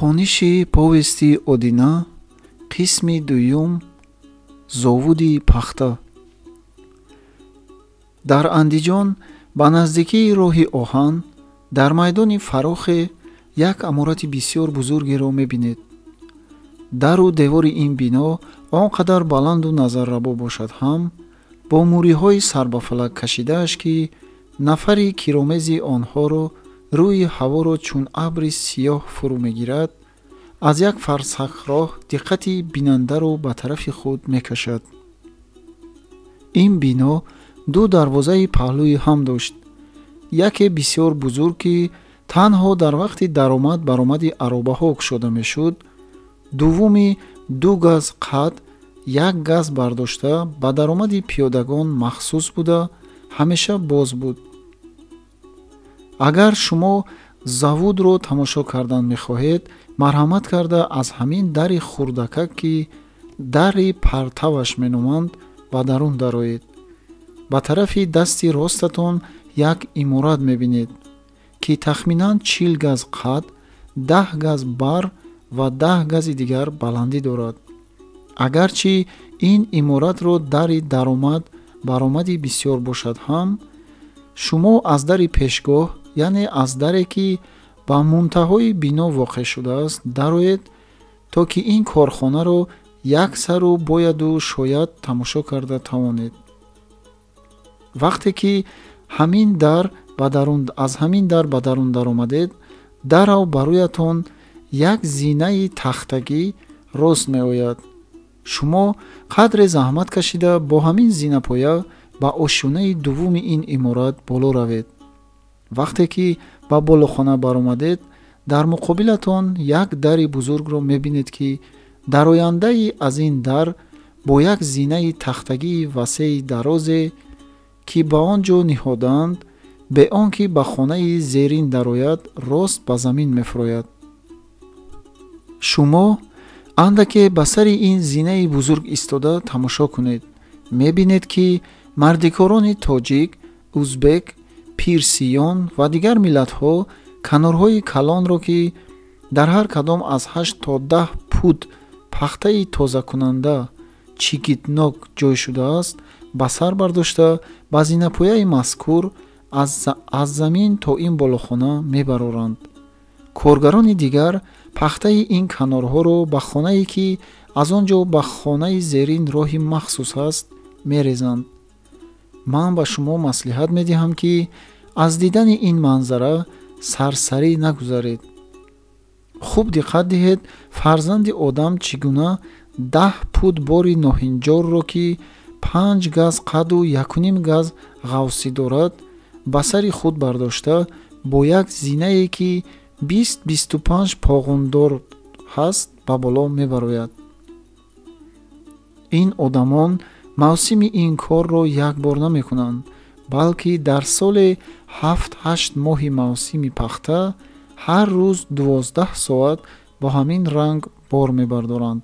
хониши повести Одина, қисми дуюм, зовуди пахта. дар Андиҷон ба наздикии роҳи оҳан дар майдони фарохе як амурати бисёр бузургеро мебинед. дару девори ин бино он қадар баланду назаррабо бошад ҳам бо муриҳои сарбафалак кашидааш ки нафари киромези онҳоро рӯи ҳаворо чун абри сиёҳ фурӯ мегирад, аз як фарсах роҳ диққати бинандаро ба тарафи худ мекашад. ин бино ду дарвозаи паҳлӯи ҳам дошт. яке бисёр бузург ки танҳо дар вақти даромад баромади аробаҳо кушода мешуд, дуввуми 2 газ қад, 1 газ бардошта ба даромади пиёдагон махсус буда ҳамеша боз буд. агар шумо завудро тамошо кардан мехоҳед, марҳамат карда аз ҳамин дари хурдакак ки дари партаваш меноманд ба дарун дароед. ба тарафи дасти ростатон як иморат мебинед ки тахминан 40 газ қад, 10 газ бар ва 10 гази дигар баландӣ дорад. агарчи ин иморатро дари даромад баромади бисёр бошад ҳам, шумо аз дари пешгоҳ, яъне аз даре ки ба мунтаҳои бино воқеъ шудааст, дароед, то ки ин корхонаро яксару бояду шояд тамошо карда тавонед. вақте ки аз ҳамин дар ба дарун даромадед, дарав ба рӯятон як зинаи тахтагӣ рост меояд. шумо қадре заҳмат кашида бо ҳамин зинапоя ба ошӯнаи дуввуми ин иморат боло равед. вақте ки ба болохона баромадед, дар муқобилатон як дари бузургро мебинед ки дарояндаи аз ин дар бо як зинаи тахтагии васеъи дарозе ки ба он ҷо ниҳоданд, бе он ки ба хонаи зерин дарояд, рост ба замин мефурояд. шумо андаке ба сари ин зинаи бузург истода тамошо кунед. мебинед ки мардикорони тоҷик, узбек, пирсиён ва дигар миллатҳо канорҳои калонро ки дар ҳар кадом аз 8 то 10 пуд пахтаи тозакунанда чигитнок ҷой шудааст, ба сар бардошта ба зинапояи мазкур аз замин то ин болохона мебароранд. коргарони дигар пахтаи ин канорҳоро ба хонае ки аз он ҷо ба хонаи зерин роҳи махсус аст мерезанд. ман ба шумо маслиҳат медиҳам ки аз дидани ин манзара сарсарӣ нагузаред. хуб диққат диҳед фарзанди одам чӣ гуна 10 пуд бори ноҳинҷорро ки 5 газ қаду 1.5 газ ғавсӣ дорад, ба сари худ бардошта бо як зинае ки 20-25 поғундор ҳаст ба боло мебарояд. ин одамон мавсими ин корро як бор намекунанд, балки дар соли 7-8 моҳи мавсими пахта ҳар рӯз 12 соат ба ҳамин ранг бор мебардоранд.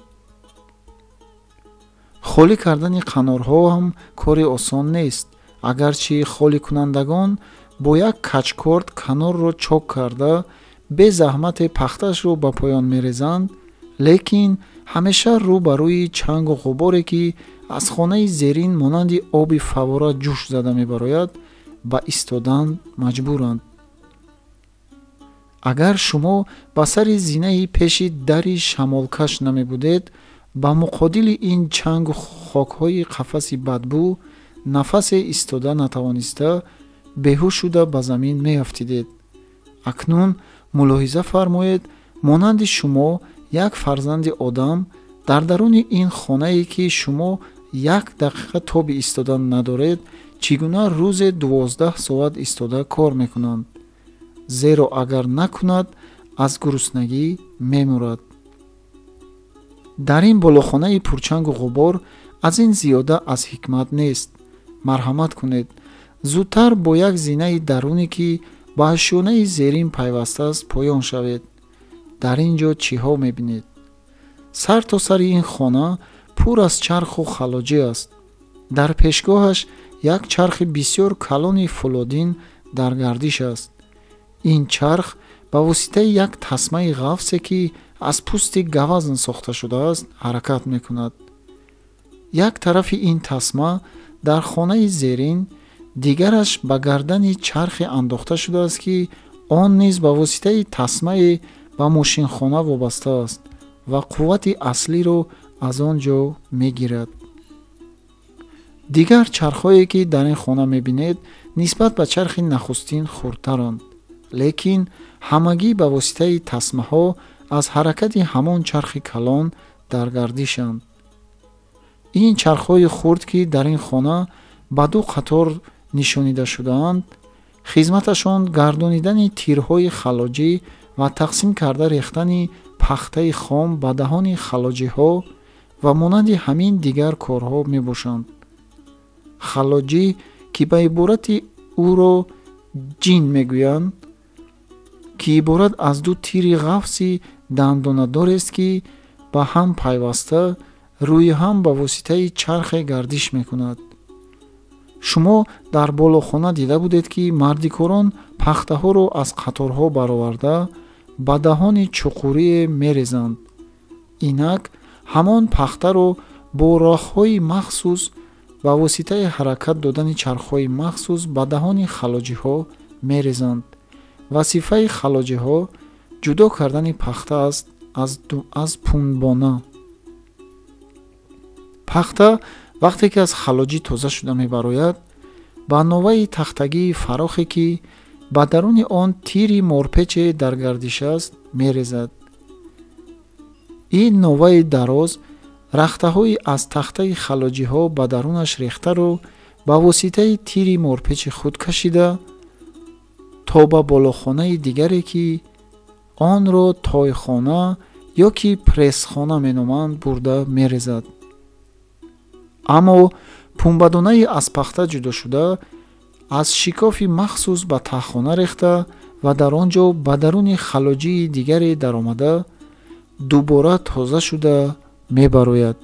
холӣ кардани канорҳо ҳам кори осон нест. агарчи холикунандагон бо як качкорд канорро чок карда бе заҳмате пахтаашро ба поён мерезанд, лекин ҳамеша рӯ ба рӯи чангу ғуборе ки аз хонаи зерин монанди оби фаввора ҷӯш зада мебарояд, ба истодан маҷбуранд. агар шумо ба сари зинаи пеши дари шамолкаш намебудед, ба муқодили ин чангу хокҳои қафаси бадбӯ нафасе истода натавониста беҳуш шуда ба замин меафтидед. акнун мулоҳиза фармоед, монанди шумо як фарзанди одам дар даруни ин хонае ки шумо як дақиқа тоби истодан надоред, чӣ гуна рӯзе 12 соат истода кор мекунанд. зеро агар накунад, аз гуруснагӣ мемурад. дар ин болохонаи пурчангу ғубор аз ин зиёда аз ҳикмат нест. марҳамат кунед, зудтар бо як зинаи дарунӣ ки ба ошӯнаи зерин пайвастааст поён шавед. дар ин ҷо чиҳо мебинед? сар то сари ин хона пур аз чарху халоҷӣ аст. дар пешгоҳаш як чархи бисёр калони фулодин дар гардиш аст. ин чарх ба воситаи як тасмаи ғафсе ки аз пӯсти гавазн сохта шудааст ҳаракат мекунад. як тарафи ин тасма дар хонаи зерин, дигараш ба гардани чархе андохта шудааст ки он низ ба воситаи тасмае ба мошинхона вобаста аст ва қуввати аслиро аз он ҷо мегирад. дигар чархҳое ки дар ин хона мебинед нисбат ба чархи нахустин хурдтаранд, лекин ҳамагӣ ба воситаи тасмаҳо аз ҳаракати ҳамон чархи калон дар гардишанд. ин чархҳои хурд ки дар ин хона ба ду қатор нишонида шудаанд, хизматашон гардонидани тирҳои халоҷӣ ва тақсим карда рехтани пахтаи хом ба даҳони халоҷиҳо ва монанди ҳамин дигар корҳо мебошанд. халоҷӣ ки ба иборати ӯро ҷин мегӯянд, ки иборат аз ду тири ғафси дандонадорест ки ба ҳам пайваста рӯи ҳам ба воситаи чархе гардиш мекунад. шумо дар болохона дида будед ки мардикорон пахтаҳоро аз қаторҳо бароварда ба даҳони чуқурие мерезанд. инак ҳамон пахтаро бо роҳҳои махсус ба воситаи ҳаракат додани чархҳои махсус ба даҳони халоҷиҳо мерезанд. вазифаи халоҷиҳо ҷудо кардани пахта аст аз пунбона. пахта вақте ки аз халоҷӣ тоза шуда мебарояд, ба новаи тахтагии фарохе ки ба даруни он тири морпече дар гардиш аст мерезад. ин новаи дароз рахтаҳои аз тахтаи халоҷиҳо ба дарунаш рехтаро ба воситаи тири морпечи худ кашида то ба болохонаи дигаре ки онро тойхона ё ки прессхона меноманд бурда мерезад. аммо пунбадонаи аз пахта ҷудо шуда аз шикофи махсус ба таххона рехта ва дар он ҷо ба даруни халоҷии дигаре даромада дубора тоза шуда мебарояд.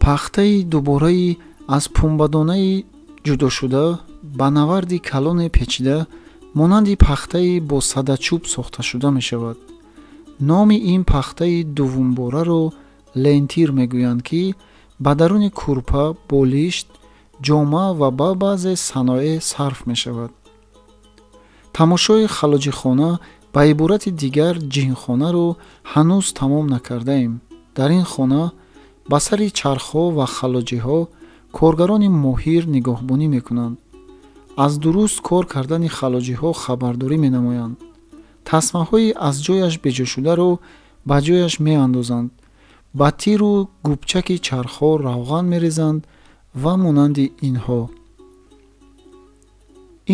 пахтаи дубораи аз пунбадонаи ҷудошуда ба наварди калоне печида монанди пахтаи бо садачӯб сохта шуда мешавад. номи ин пахтаи дуввумбораро лентир мегӯянд ки ба даруни курпа, болишт, ҷома ва ба баъзе саноеъ сарф мешавад. тамошои халоҷихона ба иборати дигар ҷинхонаро ҳанӯз тамом накардаем. дар ин хона ба сари чархҳо ва халоҷиҳо коргарони моҳир нигоҳбонӣ мекунанд. аз дуруст кор кардани халоҷиҳо хабардорӣ менамоянд. тасмаҳои аз ҷояш беҷошударо ба ҷояш меандозанд. ба тиру губчаки чархҳо равған мерезанд ва монанди инҳо.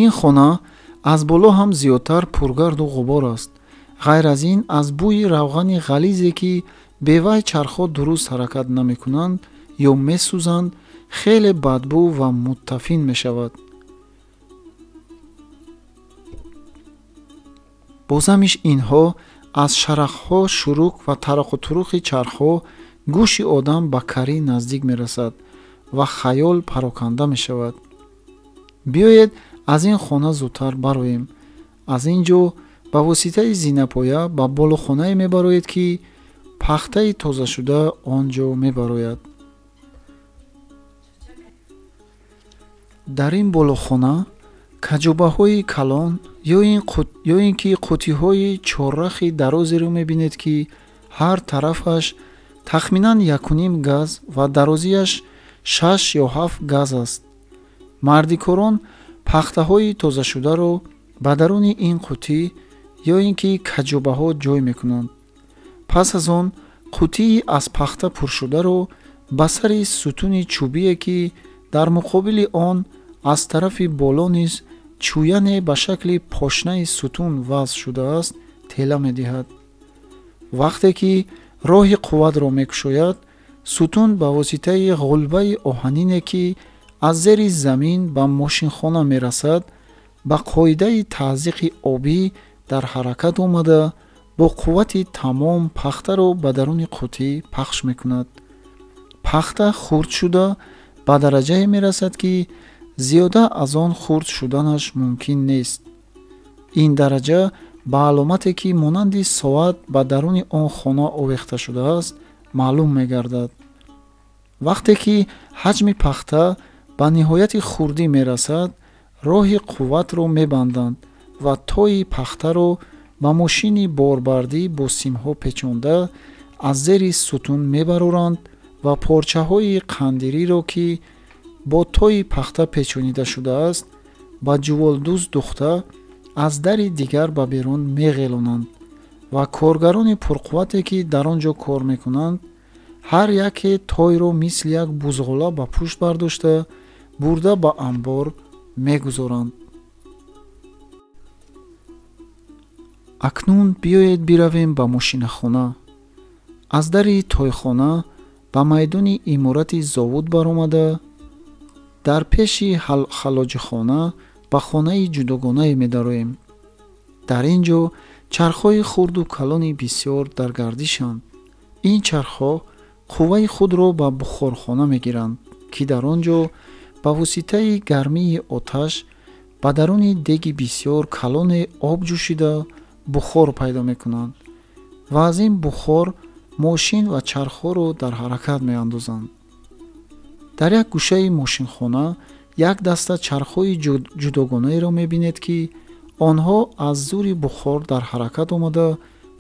ин хона аз боло ҳам зиёдтар пургарду ғубор аст. ғайр аз ин, аз бӯи равғани ғализе ки бевай чархҳо дуруст ҳаракат намекунанд ё месӯзанд, хеле бадбӯ ва муттафин мешавад. бозамиш инҳо аз шарахҳо, шурук ва тарақутуруқи чархҳо гӯши одам ба карӣ наздик мерасад ва хаёл пароканда мешавад. биёед аз ин хона зудтар бароем. аз ин ҷо ба воситаи зинапоя ба болохонае мебароед ки пахтаи тозашуда он ҷо мебарояд. дар ин болохона каҷубаҳои калон ё ин ки қутиҳои чоррахи дарозеро мебинед ки ҳар тарафаш тахминан 1.5 газ ва дарозияш 6 ё 7 газ аст. мардикорон пахтаҳои тозашударо ба даруни ин қутӣ ё ин ки каҷубаҳо ҷой мекунанд. пас аз он қутии аз пахта пуршударо ба сари сутуни чӯбие ки дар муқобили он аз тарафи боло низ чӯяне ба шакли пошнаи сутун вазъ шудааст тела медиҳад. вақте ки роҳи қувватро мекушояд, сутун ба воситаи ғулбаи оҳанине ки аз зери замин ба мошинхона мерасад, ба қоидаи тазиқи обӣ дар ҳаракат омада бо қуввати тамом пахтаро ба даруни қутӣ пахш мекунад. пахта хурд шуда ба дараҷае мерасад ки зиёда аз он хурд шуданаш мумкин нест. ин дараҷа ба аломате ки монанди соат ба даруни он хона овехта шудааст маълум мегардад. вақте ки ҳаҷми пахта ба ниҳояти хурдӣ мерасад, роҳи қувватро мебанданд ва тои пахтаро ба мошини борбардӣ бо симҳо печонда аз зери сутун мебароранд ва порчаҳои қандириро, ки бо тои пахта печонида шудааст, ба ҷуволдуз духта аз дари дигар ба берун меғелонанд ва коргарони пурқуввате, ки дар он ҷо кор мекунанд, ҳар яке тойро мисли як бузғола ба пушт бардошта бурда ба амбор мегузоранд. акнун биёед биравем ба мошинахона. аз дари тойхона ба майдони иморати зовуд баромада, дар пеши халоҷихона ба хонаи ҷудогонае медароем. дар ин ҷо чархҳои хурду калони бисёр дар гардишанд. ин чархҳо қувваи худро ба бухорхона мегиранд, ки дар он ҷо ба воситаи гармии оташ ба даруни деги бисёр калоне об ҷӯшида бухор пайдо мекунанд ва аз ин бухор мошин ва чархҳоро дар ҳаракат меандозанд. дар як гӯшаи мошинхона як даста чархҳои ҷудогонаеро мебинед, ки онҳо аз зӯри бухор дар ҳаракат омада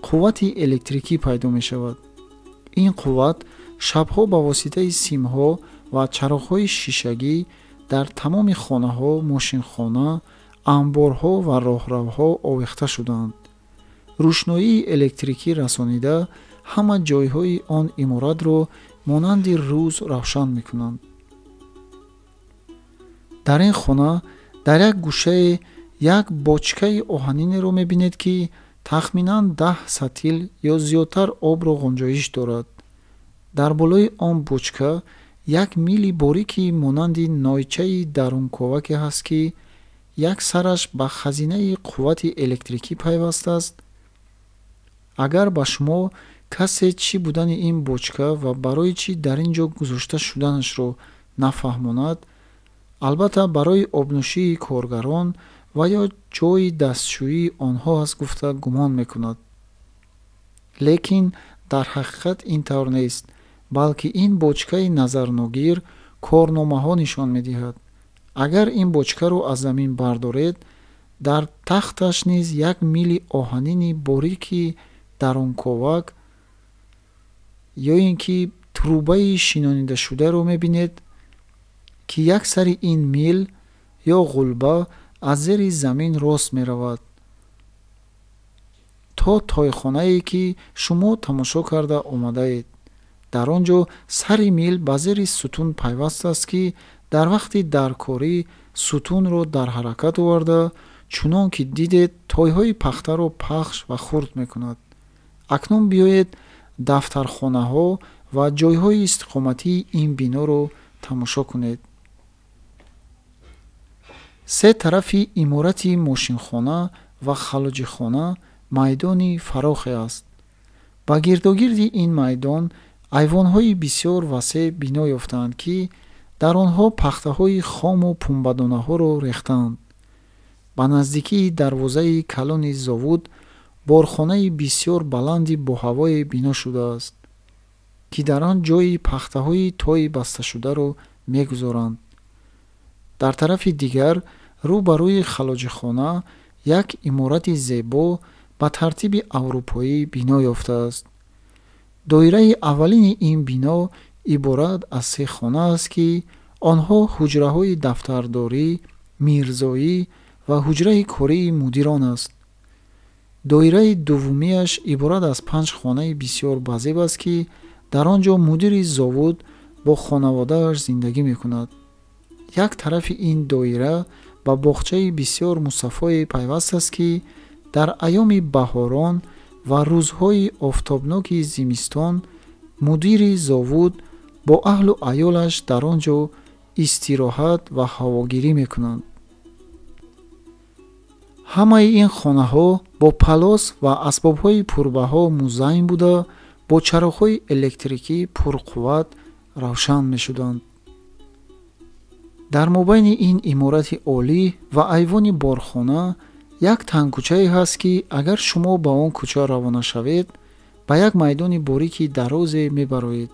қуввати электрикӣ пайдо мешавад. ин қувват шабҳо ба воситаи симҳо ва чароғҳои шишагӣ дар тамоми хонаҳо, мошинхона, амборҳо ва роҳравҳо овехта шудаанд. рӯшноии электрикӣ расонида ҳама ҷойҳои он иморатро монанди рӯз равшан мекунанд. дар ин хона дар як гӯшае як бочкаи оҳанинеро мебинед, ки тахминан 10 сатил ё зиёдтар обро ғунҷоиш дорад. дар болои он бочка як мили борики монанди нойчаи дарунковаке ҳаст, ки як сараш ба хазинаи қуввати электрикӣ пайваст аст. агар ба шумо касе чӣ будани ин бочка ва барои чӣ дар ин ҷо гузошта шуданашро нафаҳмонад, албатта барои обнӯшии коргарон ва ё ҷои дастшӯии онҳо аст гуфта гумон мекунад. лекин дар ҳақиқат ин тавр нест, балки ин бочкаи назарногир корномаҳо нишон медиҳад. агар ин бочкаро аз замин бардоред, дар тахташ низ як мили оҳанини борики дарунковак ё ин ки трубаи шинонидашударо мебинед, ки як сари ин мил ё ғулба аз зери замин рост меравад то тойхонае, ки шумо тамошо карда омадаед. дар он ҷо сари мил ба зери сутун пайваст аст, ки дар вақти даркорӣ сутунро дар ҳаракат оварда, чунон ки дидед тойҳои пахтаро пахш ва хурд мекунад. акнун биёед дафтархонаҳо ва ҷойҳои истиқоматии ин биноро тамошо кунед. се тарафи иморати мошинхона ва халоҷихона майдони фарохе аст. ба гирдогирди ин майдон айвонҳои бисёр васеъ бино ёфтаанд, ки дар онҳо пахтаҳои хому пунбадонаҳоро рехтаанд. ба наздикии дарвозаи калони зовуд борхонаи бисёр баланди боҳавое бино шудааст, ки дар он ҷои пахтаҳои тои басташударо мегузоранд. дар тарафи дигар рӯ ба рӯи халоҷихона як иморати зебо ба тартиби аврупоӣ бино ёфтааст. доираи аввалини ин бино иборат аз се хона аст, ки онҳо ҳуҷраҳои дафтардорӣ, мирзоӣ ва ҳуҷраи кории мудирон аст. доираи дуввумиаш иборат аз 5 хонаи бисёр базеб аст, ки дар он ҷо мудири зовуд бо хонаводааш зиндагӣ мекунад. як тарафи ин доира ба боғчаи бисёр мусаффое пайваст аст, ки дар айёми баҳорон ва рӯзҳои офтобноки зимистон мудири зовуд бо аҳлу аёлаш дар он ҷо истироҳат ва ҳавогирӣ мекунанд. ҳамаи ин хонаҳо бо палос ва асбобҳои пурбаҳо музайин буда, бо чароғҳои электрикӣ пурқувват равшан мешуданд. дар мобайни ин иморати олӣ ва айвони борхона як тангкӯчае ҳаст, ки агар шумо ба он кӯча равона шавед, ба як майдони борики дарозе мебароед.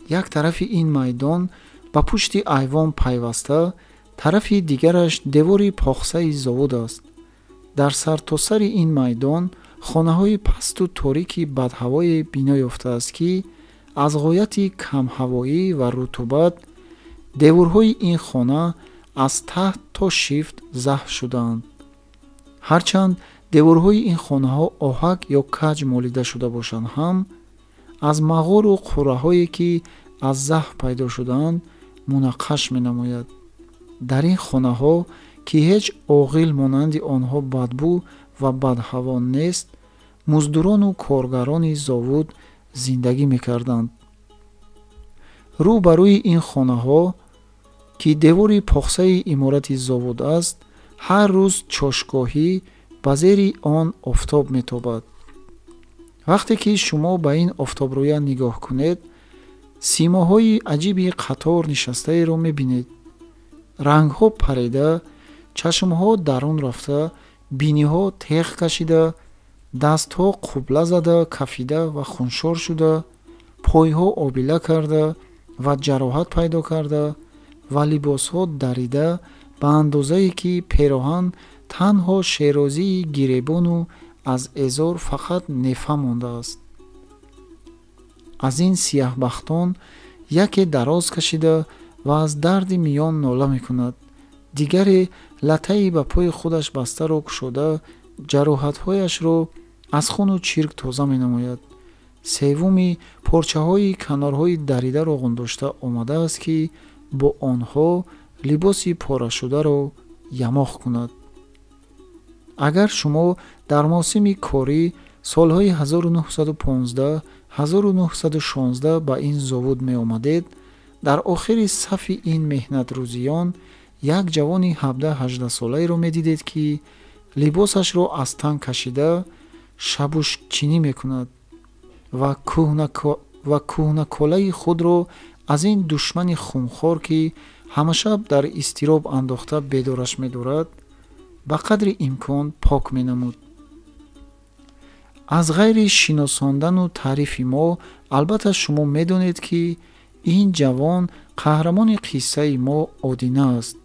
як тарафи ин майдон ба пушти айвон пайваста, тарафи дигараш девори похсаи зовуд аст. дар сартосари ин майдон хонаҳои пасту торики бадҳавое бино ёфтааст, ки аз ғояти камҳавоӣ ва рутубат девурҳои ин хона аз таҳт то шифт заҳф шудаанд. ҳарчанд девурҳои ин хонаҳо оҳак ё каҷ молида шуда бошанд, ҳам аз мағору қурраҳое, ки аз заҳф пайдо шудаанд, мунаққаш менамояд. дар ин хонаҳо, ки ҳеҷ оғил монанди онҳо бадбӯ ва бадҳаво нест, муздурону коргарони зовуд зиндагӣ мекарданд. рӯ ба рӯи ин хонаҳо, ки девори похсаи иморати зовуд аст, ҳар рӯз чошгоҳӣ ба зери он офтоб метобад. вақте ки шумо ба ин офтобрӯя нигоҳ кунед, симоҳои аҷиби қатор нишастаеро мебинед. рангҳо парида, чашмҳо дарун рафта, биниҳо теғ кашида, дастҳо қубла зада, кафида ва хуншор шуда, пойҳо обила карда ва ҷароҳат пайдо карда ва либосҳо дарида, ба андозае ки пероҳан танҳо шерозии гиребону аз эзор фақат нефа мондааст. аз ин сияҳбахтон яке дароз кашида ва аз дарди миён нола мекунад, дигаре латаи ба пои худаш бастаро кушода ҷароҳатҳояшро аз хуну чирк тоза менамояд. севуми порчаҳои канорҳои даридаро ғундошта омадааст, ки бо онҳо либоси порашударо ямоқ кунад. агар шумо дар мавсими корӣ солҳои 1915-1916 ба ин зовуд меомадед, дар охири сафи ин меҳнатрӯзиён як ҷавони 17-18 солаеро медидед, ки либосашро аз тан кашида шабушчинӣ мекунад ва кӯҳнаколаи худро аз ин душмани хунхор, ки ҳамашаб дар изтироб андохта бедораш медорад, ба қадри имкон пок менамуд. аз ғайри шиносондану таърифи мо, албатта шумо медонед, ки ин ҷавон қаҳрамони қиссаи мо Одина аст.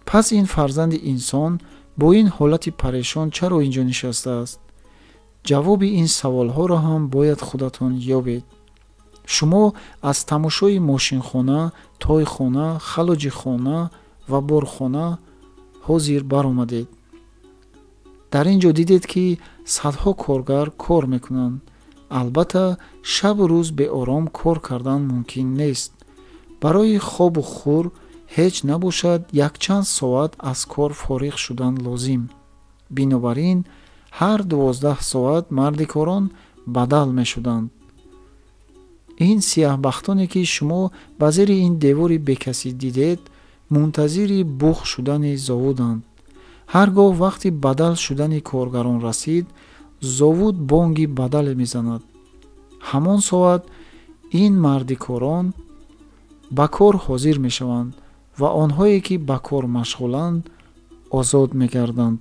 пас ин фарзанди инсон бо ин ҳолати парешон чаро инҷо нишастааст? ҷавоби ин саволҳоро ҳам бояд худатон ёбед. шумо аз тамошои мошинхона, тойхона, халоҷихона ва борхона ҳозир баромадед. дар ин ҷо дидед, ки садҳо коргар кор мекунанд. албатта шабу рӯз беором кор кардан мумкин нест. барои хобу хур ҳеҷ набошад якчанд соат аз кор фориғ шудан лозим. бинобар ин ҳар 12 соат мардикорон бадал мешуданд. ин сияҳбахтоне, ки шумо ба зери ин девори бекасӣ дидед, мунтазири буғ шудани зовуданд. ҳар гоҳ вақти бадал шудани коргарон расид, зовуд бонги бадале мезанад. ҳамон соат ин мардикорон ба кор ҳозир мешаванд ва онҳое, ки ба кор машғуланд, озод мегарданд.